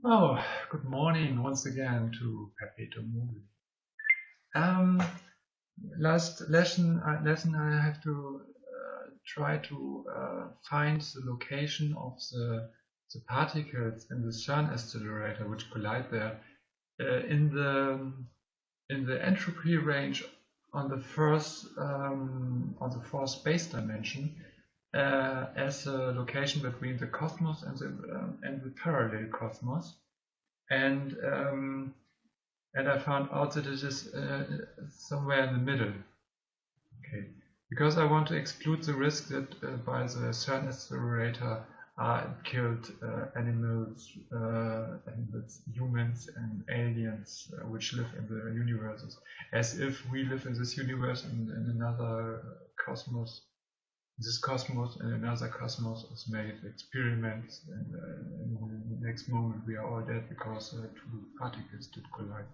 Oh, good morning once again to Perpetuum. Um, lesson I have to try to find the location of the particles in the CERN accelerator which collide there in the entropy range on the fourth space dimension as a location between the cosmos and the parallel cosmos. And and I found out that it is somewhere in the middle. Okay, because I want to exclude the risk that by the CERN accelerator are killed animals, humans, and aliens which live in the universes, as if we live in this universe in another cosmos. This cosmos and another cosmos is made experiments, and in the next moment we are all dead because two particles did collide.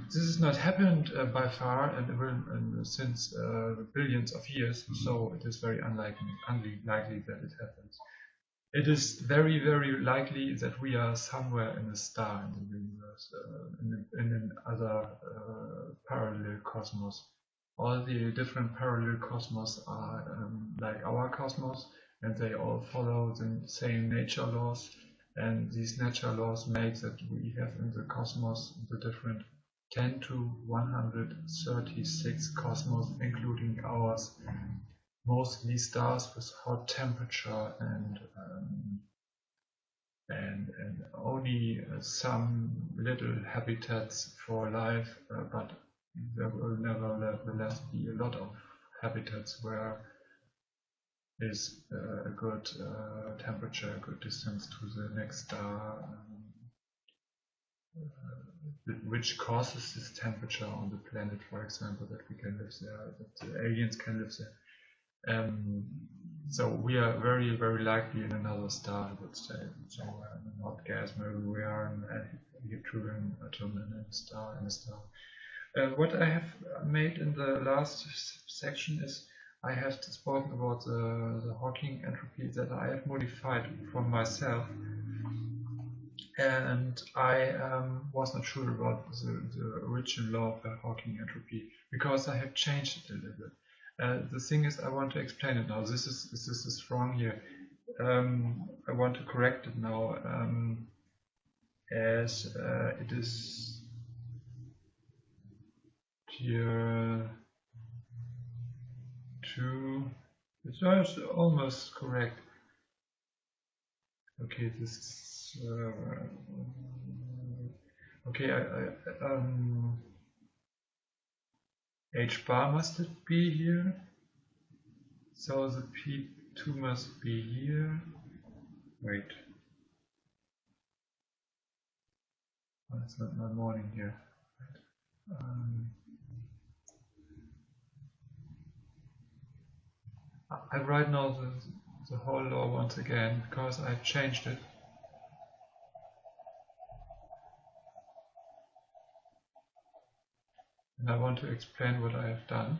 This has not happened by far, and it will since billions of years, so it is very unlikely that it happens. It is very, very likely that we are somewhere in a star in the universe, in another parallel cosmos. All the different parallel cosmos are like our cosmos, and they all follow the same nature laws. And these nature laws make that we have in the cosmos the different 10 to 136 cosmos, including ours, mostly stars with hot temperature and only some little habitats for life, but there will nevertheless be a lot of habitats where is a good temperature, a good distance to the next star, which causes this temperature on the planet, for example, that we can live there, that the aliens can live there. So we are very, very likely in another star, I would say, somewhere in the hot gas. Maybe we are in a hydrogen atom in a star. What I have made in the last section is I have spoken about the Hawking entropy that I have modified for myself, and I was not sure about the original law of the Hawking entropy because I have changed it a little bit. The thing is, I want to explain it now. This is wrong here. I want to correct it now, as it is here 2. It's almost correct. Okay, this is okay. H bar must it be here? So the P2 must be here. Wait. Oh, it's not my morning here. I write now the whole law once again because I changed it. And I want to explain what I have done.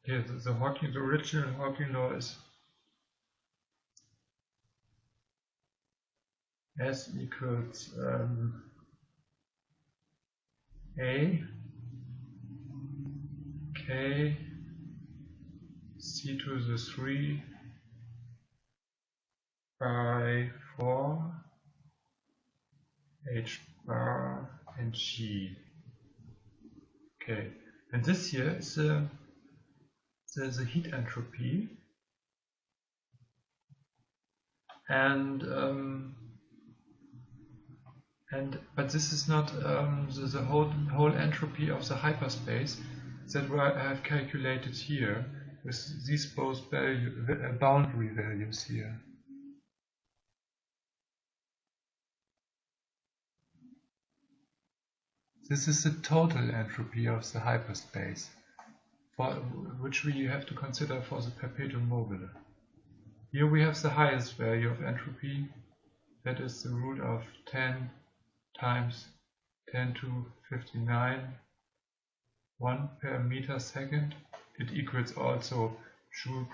Here, the original Hawking law is S equals A K C to the 3 by 4 H bar and G. Okay, and this here is the heat entropy, and but this is not the whole entropy of the hyperspace that I have calculated here with these both boundary values here. This is the total entropy of the hyperspace, which we have to consider for the perpetuum mobile. Here we have the highest value of entropy, that is the root of 10 times 10 to 59 1 per meter second, it equals also joule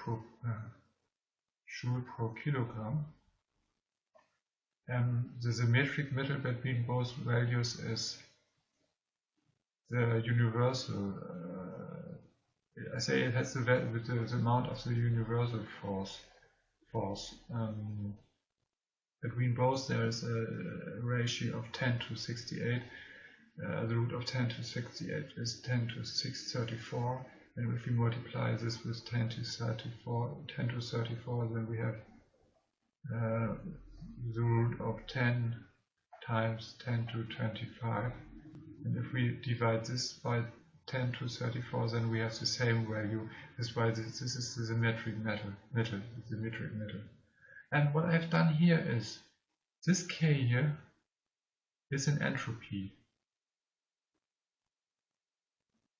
per kilogram. The symmetric middle between both values is the universal. I say it has the amount of the universal force. Between both there is a ratio of 10 to 68. The root of 10 to 68 is 10 to 634, and if we multiply this with 10 to 34, then we have the root of 10 times 10 to 25, and if we divide this by 10 to 34, then we have the same value. That's why this is the symmetric middle. And what I've done here is, this K here is an entropy,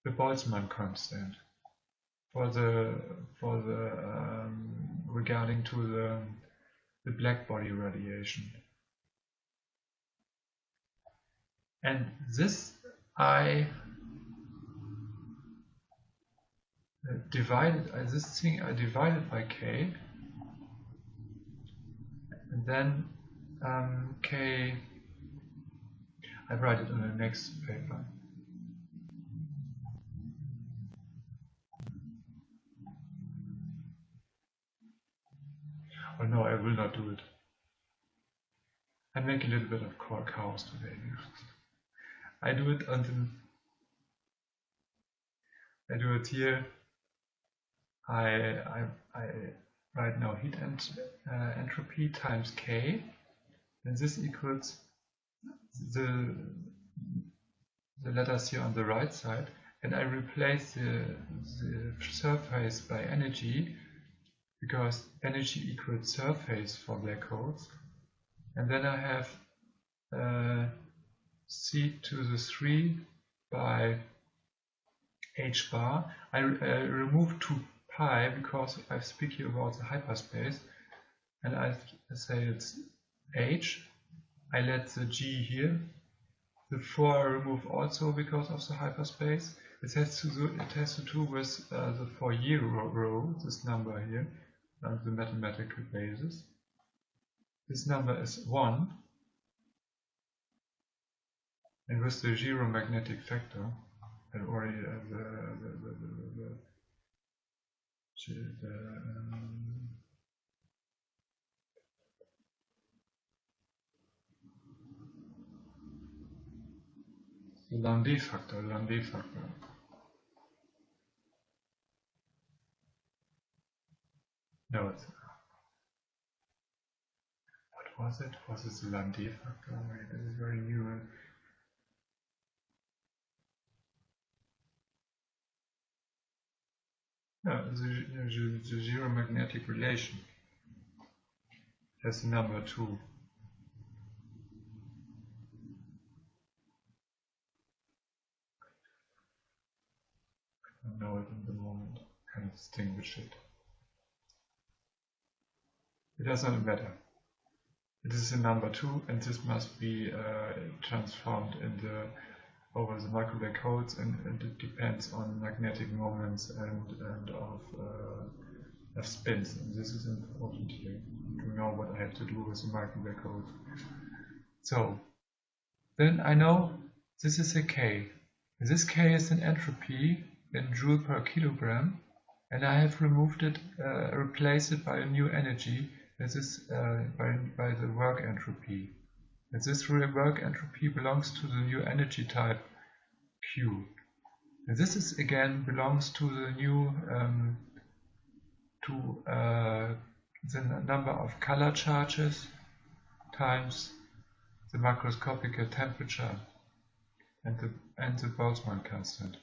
the Boltzmann constant, regarding to the black body radiation. And this I divided by K, and then K, I write it on the next paper. Oh no, I will not do it. I make a little bit of chaos today. I do it here. I write now heat entropy times K, and this equals the letters here on the right side, and I replace the surface by energy, because energy equals surface for black holes, and then I have c to the 3 by h bar. I remove 2 pi because I speak here about the hyperspace, and I say it's h. I let the g here. The 4 I remove also because of the hyperspace. It has to do with the Fourier row, this number here, the mathematical basis. This number is 1, and with the zero magnetic factor, I already the Lambda factor. No, it's, what was it? Was it the Lambda factor? Wait, this is very new. No, the zero magnetic relation. That's the number 2. I don't know it in the moment. Can't distinguish it. It doesn't matter. It is a number 2, and this must be transformed over the micro black holes, and it depends on magnetic moments and of spins. And this is important here to know what I have to do with the micro black holes. So then I know this is a K. This K is an entropy in joule per kilogram, and I have removed it, replaced it by a new energy. This is by the work entropy. And this work entropy belongs to the new energy type Q. And this is again belongs to the new the number of color charges times the macroscopic temperature and the Boltzmann constant.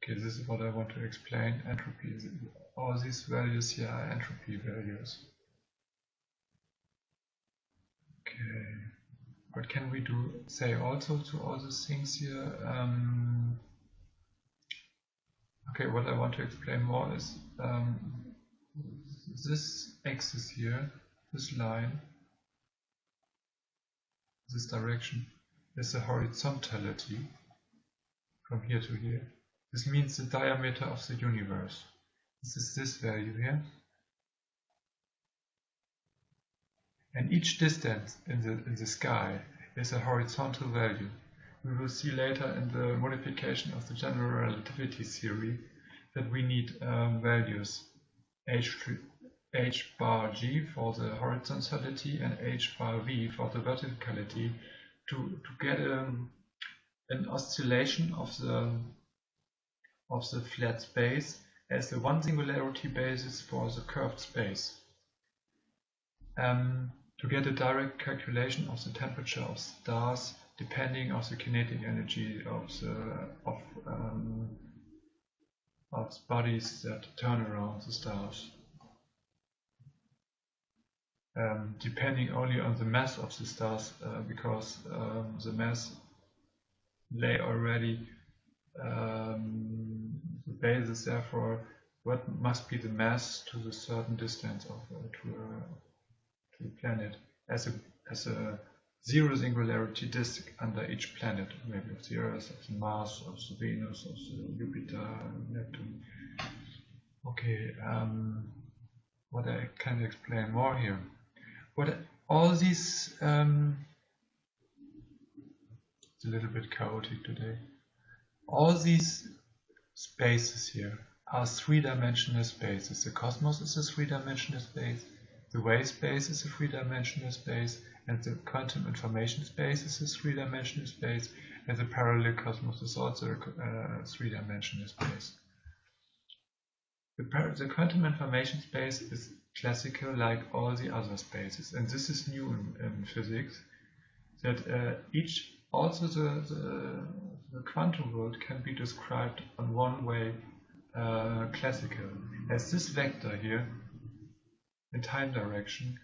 Okay, this is what I want to explain. Entropy. All these values here are entropy values. Okay, what can we say also to all these things here? Okay, what I want to explain more is this axis here this line, this direction, is the horizontality from here to here. This means the diameter of the universe. This is this value here. And each distance in the sky is a horizontal value. We will see later in the modification of the general relativity theory that we need values h bar g for the horizontality and h bar v for the verticality to get an oscillation of the flat space as the one singularity basis for the curved space. To get a direct calculation of the temperature of stars depending on the kinetic energy of bodies that turn around the stars. Depending only on the mass of the stars, because the mass lay already the basis, therefore what must be the mass to the certain distance of to a planet as a zero singularity disk under each planet, maybe of the Earth, of the Mars, of the Venus, of the Jupiter, Neptune. Okay, what I can explain more here. What all these it's a little bit chaotic today. All these spaces here are three-dimensional spaces. The cosmos is a three-dimensional space, the wave space is a three-dimensional space, and the quantum information space is a three-dimensional space, and the parallel cosmos is also a three-dimensional space. The quantum information space is classical like all the other spaces, and this is new in physics, that also the quantum world can be described on one way, classical, as this vector here in time direction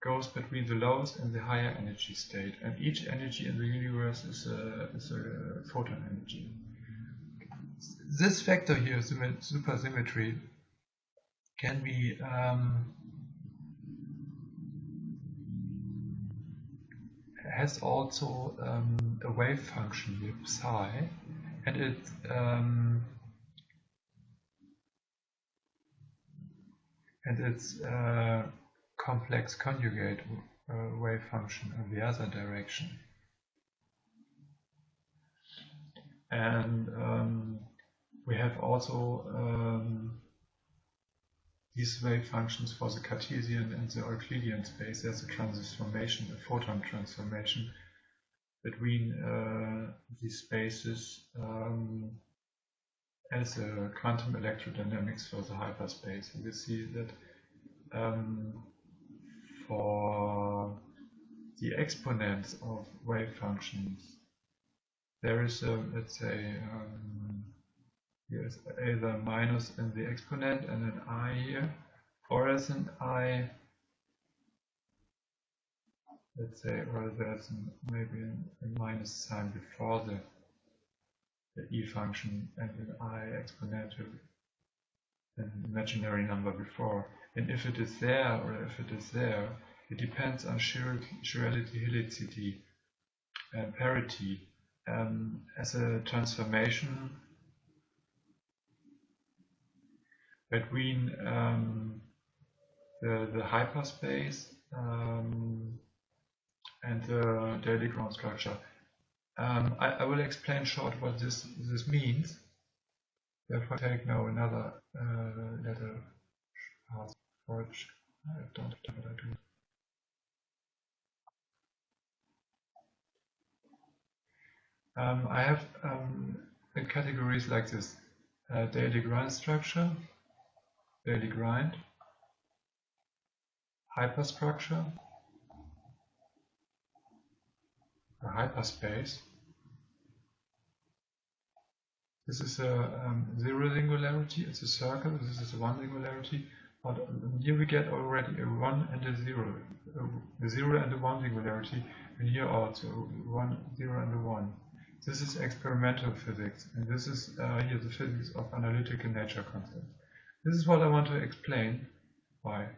goes between the lowest and the higher energy state, and each energy in the universe is a photon energy. This vector here, supersymmetry, can be has also a wave function here, psi, and it's complex conjugate wave function in the other direction. And we have also these wave functions for the Cartesian and the Euclidean space. There's a transformation, a photon transformation between these spaces as a quantum electrodynamics for the hyperspace. And we see that for the exponents of wave functions, there is let's say here's either minus in the exponent and an I here, or as an I, let's say, or there's maybe a minus sign before the E function and an I exponential, an imaginary number before. And if it is there or if it is there, it depends on chirality, helicity, and parity as a transformation between the hyperspace and the Lagrange structure. I will explain short what this means. Therefore, take now another letter for it. I don't have what I do. I have categories like this: daily grind structure, daily grind, hyperstructure, a hyperspace. This is a zero singularity, it's a circle, this is a one singularity, but here we get already a 1 and a 0, a 0 and a 1 singularity, and here also 1, 0 and a 1. This is experimental physics, and this is here the physics of analytical nature concepts. This is what I want to explain. Why?